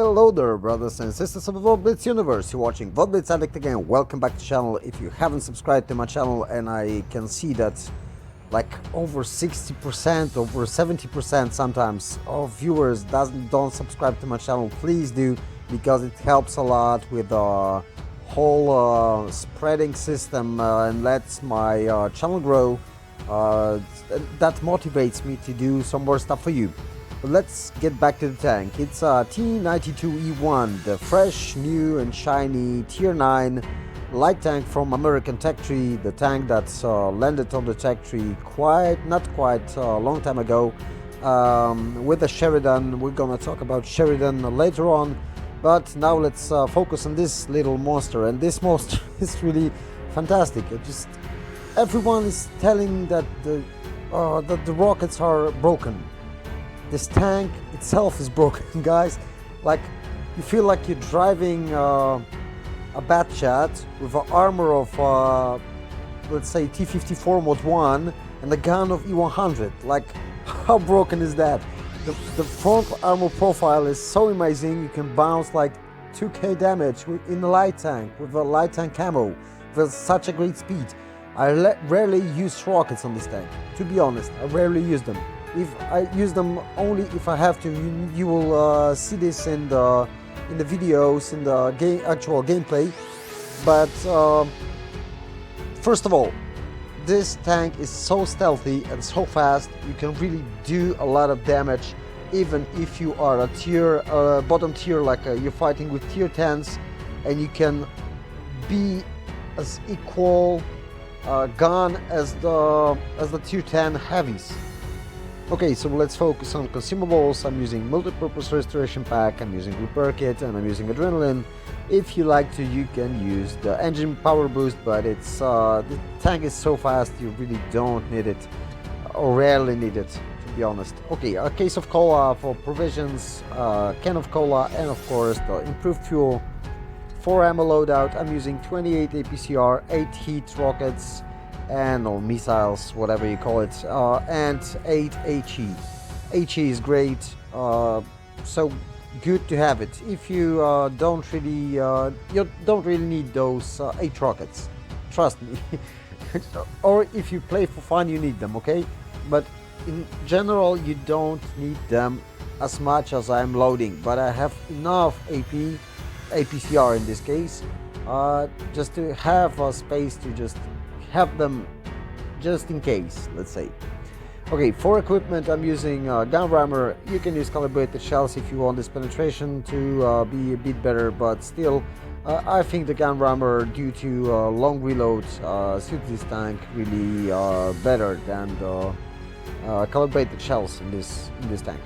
Hello there, brothers and sisters of the WoT Blitz universe. You're watching WoT Blitz Addict again. Welcome back to the channel. If you haven't subscribed to my channel, and I can see that like over 60%, over 70% sometimes of viewers don't subscribe to my channel, please do, because it helps a lot with the whole spreading system and lets my channel grow. That motivates me to do some more stuff for you. But let's get back to the tank. It's a T92E1, the fresh, new and shiny Tier 9 light tank from American Tech Tree, the tank that's landed on the Tech Tree not quite a long time ago with the Sheridan. We're gonna talk about Sheridan later on, but now let's focus on this little monster. And this monster is really fantastic. Everyone is telling that the rockets are broken. This tank itself is broken, guys. Like, you feel like you're driving a Batchat with an armor of, let's say, T54 Mod 1 and a gun of E100. Like, how broken is that? The front armor profile is so amazing. You can bounce like 2k damage in the light tank with a light tank camo with such a great speed. I rarely use rockets on this tank, to be honest. I rarely use them. If I use them only if I have to. You will see this in the videos, in the actual gameplay. But first of all, this tank is so stealthy and so fast. You can really do a lot of damage, even if you are a tier bottom tier, like you're fighting with tier 10s, and you can be as equal gun as the tier 10 heavies. Okay, so let's focus on consumables. I'm using multi-purpose restoration pack, I'm using repair kit, and I'm using adrenaline. If you like to, you can use the engine power boost, but it's the tank is so fast you really don't need it, or rarely need it, to be honest. Okay, a case of cola for provisions, can of cola, and of course the improved fuel. For ammo loadout, I'm using 28 APCR, 8 heat rockets, or missiles, whatever you call it, and 8 HE. HE is great, so good to have it. If you don't really need those 8 rockets, trust me. Or if you play for fun, you need them, okay? But in general, you don't need them as much as I'm loading. But I have enough APCR in this case, just to have a space to just have them just in case, let's say. Okay, for equipment, I'm using gun rammer. You can use calibrated shells if you want this penetration to be a bit better, but still I think the gun rammer, due to long reloads, suits this tank really better than the calibrated shells in this tank.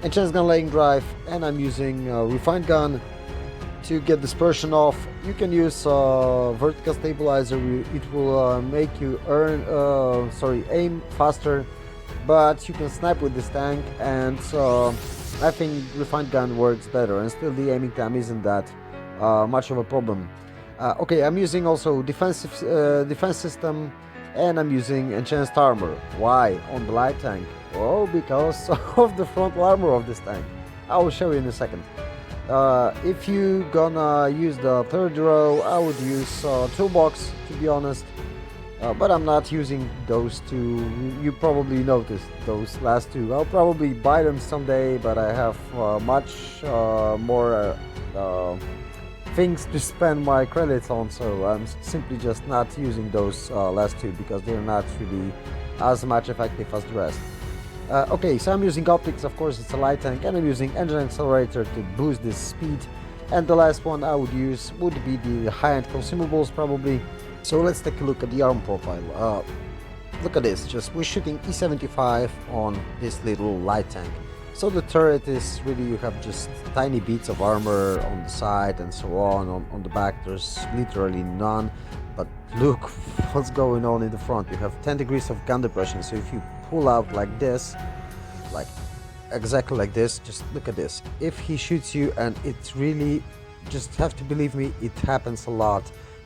Enhanced gun laying drive, and I'm using refined gun to get dispersion off. You can use vertical stabilizer. It will make you aim faster, but you can snipe with this tank, and I think refined gun works better, and still the aiming time isn't that much of a problem. Okay, I'm using also defense system, and I'm using enhanced armor. Why on the light tank? Oh, because of the front armor of this tank. I will show you in a second. If you gonna use the third row, I would use toolbox, to be honest, but I'm not using those two. You probably noticed those last two. I'll probably buy them someday, but I have much more things to spend my credits on, so I'm simply just not using those last two, because they're not really as much effective as the rest. Okay, so I'm using optics, of course. It's a light tank, and I'm using engine accelerator to boost this speed. And the last one I would use would be the high-end consumables, probably. So let's take a look at the arm profile. Look at this, we're shooting E75 on this little light tank. So the turret is really, you have just tiny bits of armor on the side and so on. On the back there's literally none. But look what's going on in the front. You have 10 degrees of gun depression, so if you pull out like this, like exactly like this, just look at this. If he shoots you, and it's really, just have to believe me, it happens a lot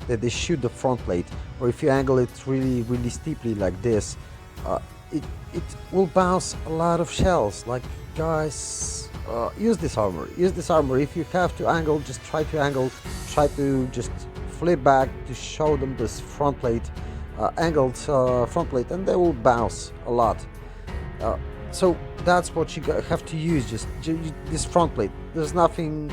that they shoot the front plate, or if you angle it really steeply like this, it will bounce a lot of shells. Like, guys, use this armor. Use this armor. If you have to angle, just try to angle. Try to just flip back to show them this front plate, angled front plate, and they will bounce a lot. So that's what you have to use. Just this front plate. There's nothing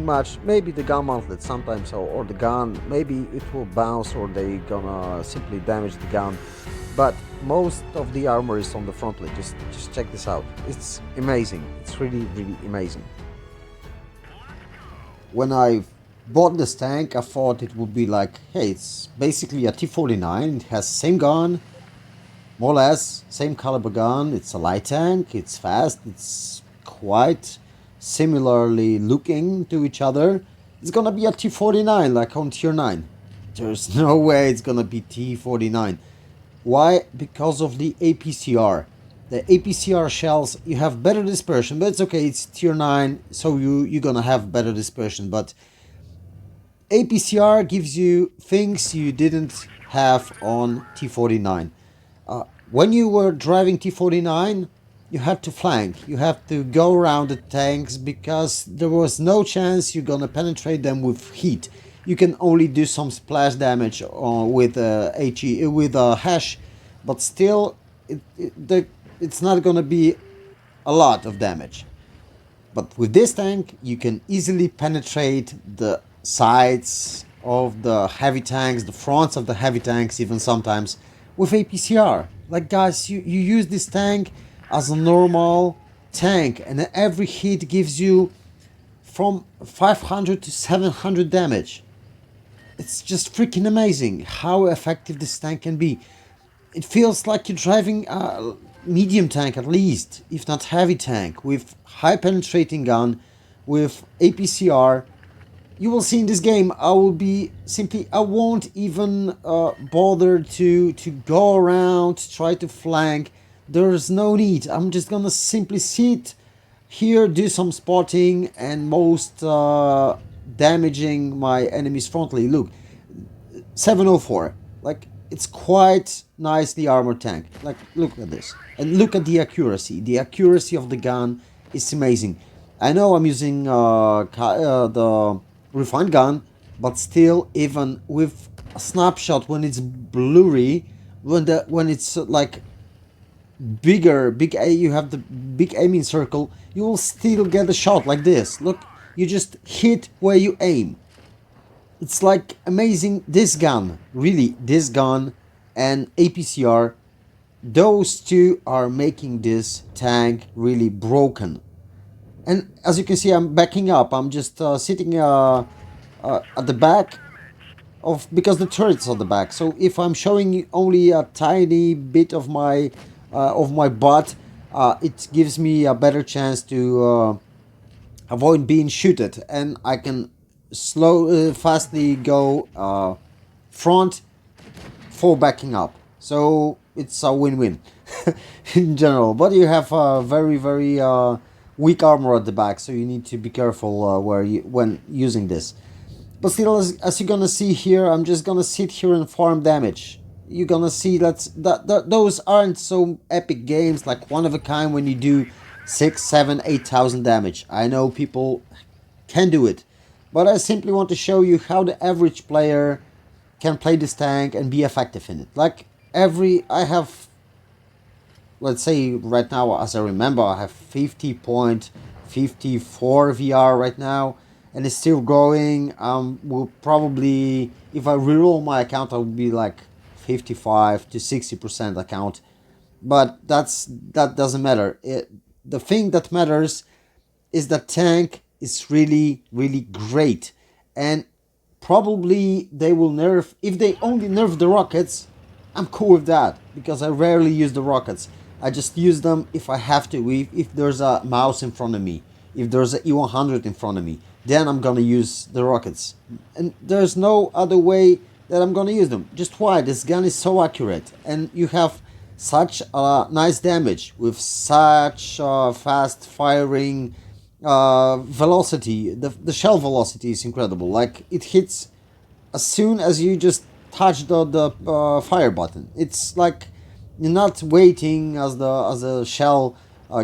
much. Maybe the gun mantlet sometimes, or the gun. Maybe it will bounce, or they gonna simply damage the gun. But most of the armor is on the front plate. Just check this out. It's amazing. It's really amazing. When I bought this tank, I thought it would be like, hey, it's basically a T49. It has same gun, more or less same caliber gun. It's a light tank. It's fast. It's quite similarly looking to each other. It's gonna be a T49 like on tier 9. There's no way it's gonna be T49. Why? Because of the APCR. The APCR shells, you have better dispersion, but it's okay, it's tier 9, so you're gonna have better dispersion. But APCR gives you things you didn't have on T49. When you were driving T49, you had to flank. You have to go around the tanks because there was no chance you're gonna penetrate them with heat. You can only do some splash damage with HE with a hash, but still, it's not gonna be a lot of damage. But with this tank, you can easily penetrate the sides of the heavy tanks, the fronts of the heavy tanks, even sometimes with APCR. Like guys, you use this tank as a normal tank, and every hit gives you from 500 to 700 damage. It's just freaking amazing how effective this tank can be. It feels like you're driving a medium tank at least, if not heavy tank, with high penetrating gun, with APCR. You will see in this game, I won't even bother to go around, try to flank. There's no need. I'm just gonna simply sit here, do some spotting, and most damaging my enemies frontally. Look, 704. Like, it's quite nicely armored tank. Like, look at this. And look at the accuracy. The accuracy of the gun is amazing. I know I'm using the refined gun, but still, even with a snapshot, when it's blurry, when it's like big you have the big aiming circle, you will still get a shot like this. Look, you just hit where you aim. It's like amazing. This gun, really, this gun and APCR, those two are making this tank really broken. And as you can see, I'm backing up. I'm just sitting at the back because the turret's on the back. So if I'm showing only a tiny bit of my butt, it gives me a better chance to avoid being shooted, and I can fastly go front for backing up. So it's a win-win in general. But you have a very weak armor at the back, so you need to be careful when using this. But still, as you're gonna see here, I'm just gonna sit here and farm damage. You're gonna see that those aren't so epic games like one of a kind when you do 6, 7, 8,000 damage. I know people can do it, but I simply want to show you how the average player can play this tank and be effective in it. Like I have, let's say right now, as I remember, I have 50.54 VR right now, and it's still growing. Will probably, if I reroll my account, I would be like 55 to 60% account, but that doesn't matter. The thing that matters is that tank is really great, and probably they will nerf. If they only nerf the rockets, I'm cool with that, because I rarely use the rockets. I just use them if I have to. If there's a mouse in front of me, if there's an E100 in front of me, then I'm gonna use the rockets, and there's no other way that I'm gonna use them. Just why? This gun is so accurate, and you have such nice damage with such fast firing velocity. The shell velocity is incredible. Like, it hits as soon as you just touch the fire button. It's like you're not waiting as the shell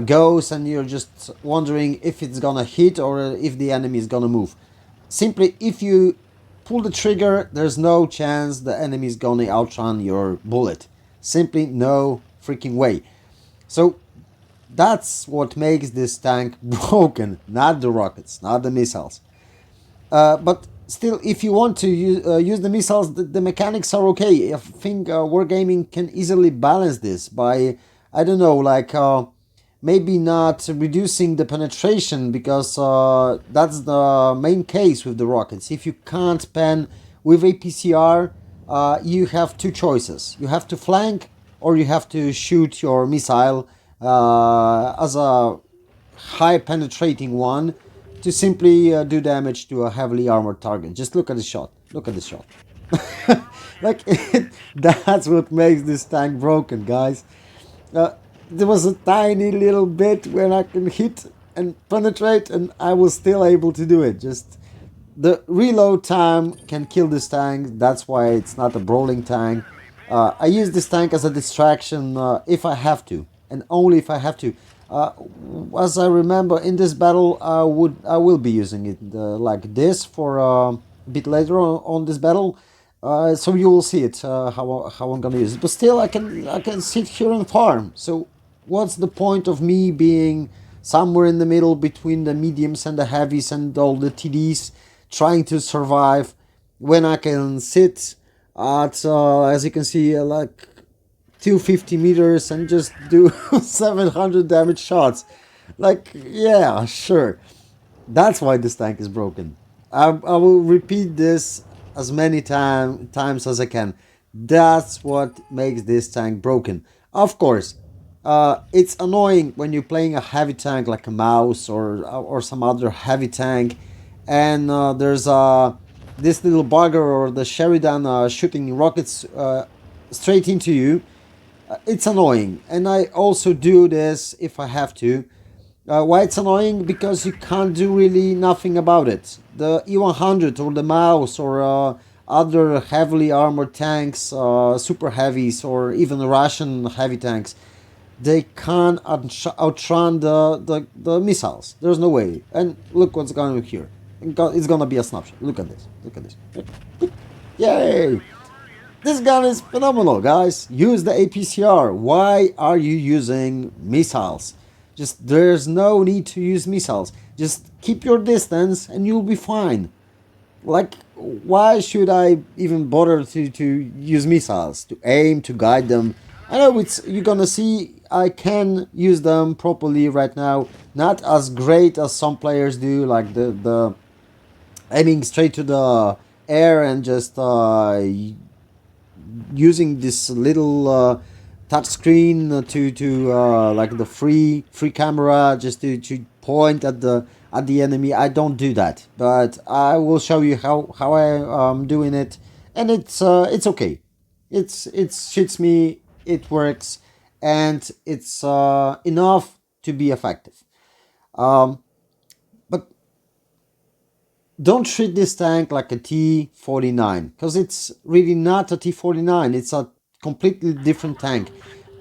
goes, and you're just wondering if it's gonna hit or if the enemy is gonna move. Simply, if you pull the trigger, there's no chance the enemy is gonna outrun your bullet. Simply no freaking way. So that's what makes this tank broken, not the rockets, not the missiles. But still, if you want to use the missiles, the mechanics are okay. I think Wargaming can easily balance this by, I don't know, like maybe not reducing the penetration, because that's the main case with the rockets. If you can't pen with APCR, you have two choices. You have to flank, or you have to shoot your missile as a high penetrating one to simply do damage to a heavily armored target. Just look at the shot. Look at the shot. Like, that's what makes this tank broken, guys. There was a tiny little bit where I can hit and penetrate, and I was still able to do it. Just the reload time can kill this tank. That's why it's not a brawling tank. I use this tank as a distraction if I have to, and only if I have to. As I remember, in this battle, I will be using it like this for a bit later on this battle. So you will see it how I'm gonna use it. But still, I can sit here and farm. So what's the point of me being somewhere in the middle between the mediums and the heavies and all the TDs, trying to survive, when I can sit at as you can see like 250 meters and just do 700 damage shots? Like, yeah, sure. That's why this tank is broken. I will repeat this as many times as I can. That's what makes this tank broken. Of course, it's annoying when you're playing a heavy tank like a mouse or some other heavy tank, and there's this little bugger or the Sheridan shooting rockets straight into you. It's annoying, and I also do this if I have to. Why it's annoying? Because you can't do really nothing about it. The E100 or the Mouse or other heavily armored tanks, super heavies, or even Russian heavy tanks, they can't outrun the missiles. There's no way. And look what's going on here. It's gonna be a snapshot. Look at this. Look at this. Yay! This gun is phenomenal, guys. Use the APCR. Why are you using missiles? Just, there's no need to use missiles. Just keep your distance and you'll be fine. Like, why should I even bother to use missiles? To aim, to guide them? I know you're gonna see I can use them properly right now. Not as great as some players do, like the aiming straight to the air and just using this little touch screen to like the free camera just to point at the enemy. I don't do that, but I will show you how I am doing it, and it's okay. It shoots me, it works, and it's enough to be effective. But don't treat this tank like a T49, because it's really not a T49. It's a completely different tank.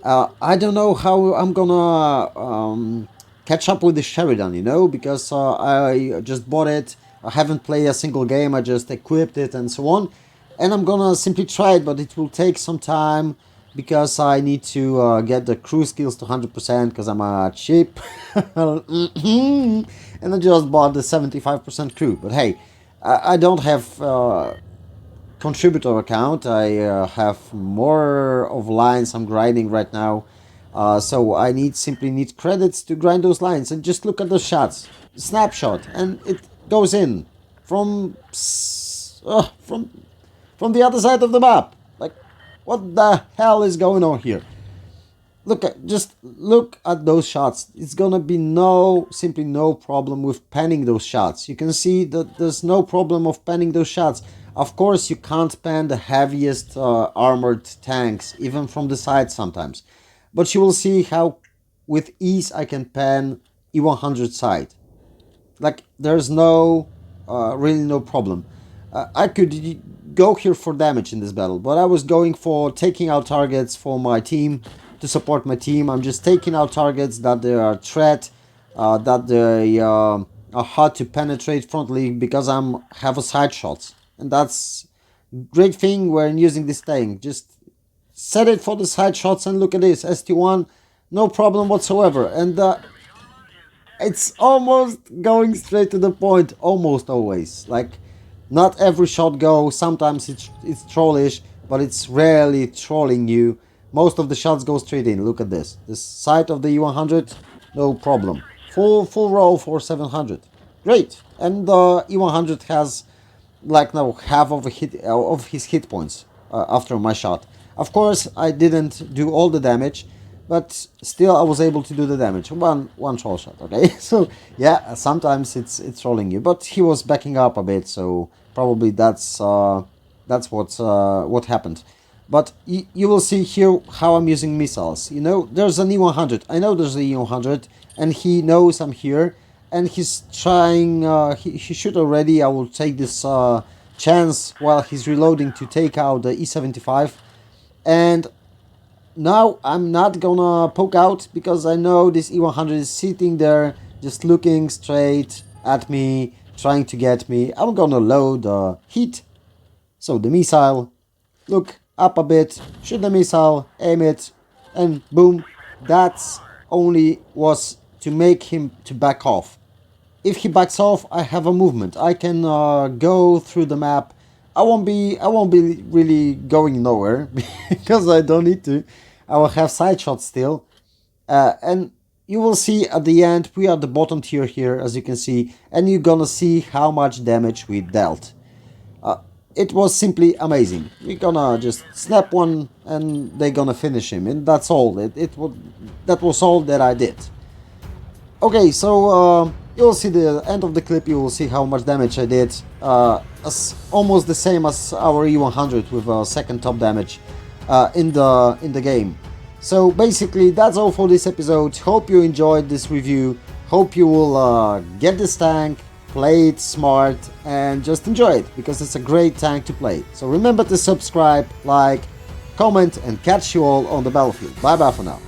I don't know how I'm gonna catch up with the Sheridan, you know, because I just bought it. I haven't played a single game. I just equipped it and so on, and I'm gonna simply try it, but it will take some time because I need to get the crew skills to 100% because I'm a cheap and I just bought the 75% crew. But hey, I don't have contributor account. I have more of lines I'm grinding right now, so I simply need credits to grind those lines. And just look at those shots, snapshot, and it goes in from the other side of the map. Like, what the hell is going on here? Just look at those shots. It's gonna be simply no problem with panning those shots. You can see that there's no problem of panning those shots. Of course, you can't pan the heaviest armored tanks, even from the side sometimes. But you will see how with ease I can pan E100 side. Like, there's really no problem. I could go here for damage in this battle, but I was going for taking out targets for my team to support my team. I'm just taking out targets that they are threat, that they are hard to penetrate frontally because I'm have a side shots, and that's great thing when using this tank. Just set it for the side shots and look at this ST1, no problem whatsoever. And it's almost going straight to the point, almost always. Like, not every shot go, sometimes it's trollish, but it's rarely trolling you. Most of the shots go straight in. Look at this. This sight of the E100, no problem. Full row for 700. Great. And the E100 has like now half of his hit points after my shot. Of course, I didn't do all the damage, but still I was able to do the damage. One troll shot, okay? So yeah, sometimes it's trolling you, but he was backing up a bit, so probably that's what happened. But you will see here how I'm using missiles. You know, there's an E100. I know there's an E100, and he knows I'm here, and he's trying. He should already. I will take this chance while he's reloading to take out the E75, and now I'm not gonna poke out because I know this E100 is sitting there just looking straight at me, trying to get me. I'm gonna load the heat. So the missile, look up a bit, shoot the missile, aim it, and boom. That's only was to make him to back off. If he backs off, I have a movement. I can go through the map. I won't be really going nowhere because I don't need to. I will have side shots still, and you will see at the end we are the bottom tier here, as you can see, and you're gonna see how much damage we dealt. It was simply amazing. We're gonna just snap one and they're gonna finish him, and that's all. That was all that I did. Okay, so you'll see the end of the clip. You will see how much damage I did. Almost the same as our E100 with a second top damage in the game. So basically, that's all for this episode. Hope you enjoyed this review. Hope you will get this tank, play it smart, and just enjoy it, because it's a great tank to play. So remember to subscribe, like, comment, and catch you all on the battlefield. Bye bye for now.